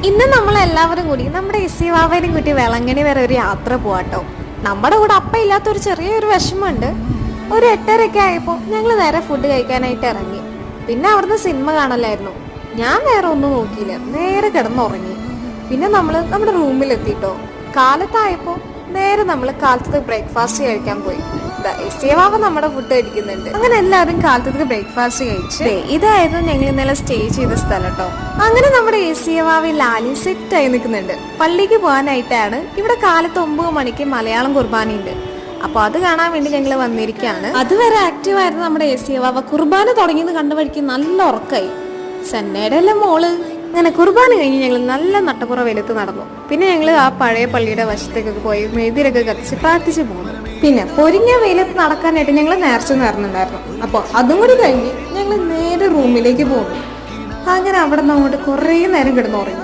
ഇന്ന് നമ്മളെല്ലാവരും കൂടി നമ്മുടെ എസ്സി വാവേനും കൂട്ടി വേളങ്ങനെ വരെ ഒരു യാത്ര പോവാട്ടോ. നമ്മുടെ കൂടെ അപ്പ ഇല്ലാത്തൊരു ചെറിയൊരു വിഷമമുണ്ട്. ഒരു 8:30 ആയപ്പോൾ ഞങ്ങൾ നേരെ ഫുഡ് കഴിക്കാനായിട്ട് ഇറങ്ങി. പിന്നെ അവിടുന്ന് സിനിമ കാണലായിരുന്നു. ഞാൻ വേറെ ഒന്നും നോക്കിയില്ല, നേരെ കിടന്നുറങ്ങി. പിന്നെ നമ്മൾ നമ്മുടെ റൂമിലെത്തിട്ടോ. കാലത്തായപ്പോൾ നേരെ നമ്മൾ കാലത്ത് ബ്രേക്ക്ഫാസ്റ്റ് കഴിക്കാൻ പോയി. എസ്സിവാവ നമ്മുടെ ഫുഡ് കഴിക്കുന്നുണ്ട്. അങ്ങനെ എല്ലാവരും കാലത്തേക്ക് ബ്രേക്ക്ഫാസ്റ്റ് കഴിച്ച് ഇതായിരുന്നു ഞങ്ങൾ ഇന്നലെ സ്റ്റേ ചെയ്ത സ്ഥലം കേട്ടോ. അങ്ങനെ നമ്മുടെ എസ്സിവാവ ലാലി സെറ്റ് ആയി നിൽക്കുന്നുണ്ട്. പള്ളിക്ക് പോകാനായിട്ടാണ്. ഇവിടെ കാലത്ത് 9 മണിക്ക് മലയാളം കുർബാനയുണ്ട്. അപ്പൊ അത് കാണാൻ വേണ്ടി ഞങ്ങൾ വന്നിരിക്കുകയാണ്. അതുവരെ ആക്റ്റീവ് ആയിരുന്നു നമ്മുടെ എസ്സിവാവ. കുർബാന തുടങ്ങിയെന്ന് കണ്ട വഴിക്ക് നല്ല ഉറക്കായി. സന്നയുടെ അല്ലേ മോള്. അങ്ങനെ കുർബാന കഴിഞ്ഞ് ഞങ്ങൾ നല്ല നട്ടപ്പുറ വെളുത്ത് നടന്നു. പിന്നെ ഞങ്ങൾ ആ പഴയ പള്ളിയുടെ വശത്തേക്കൊക്കെ പോയി മെഴുതിരൊക്കെ കത്തിച്ച് പ്രാർത്ഥിച്ച് പോകുന്നു. പിന്നെ പൊരിഞ്ഞ വെയിലത്ത് നടക്കാനായിട്ട് ഞങ്ങൾ നേർച്ച നേർന്നുണ്ടായിരുന്നു. അപ്പോൾ അതും കൂടി കഴിഞ്ഞ് ഞങ്ങൾ നേരെ റൂമിലേക്ക് പോകുന്നു. അങ്ങനെ അവിടെ നിന്ന് അങ്ങോട്ട് കുറേ നേരം കിടന്നുറങ്ങി.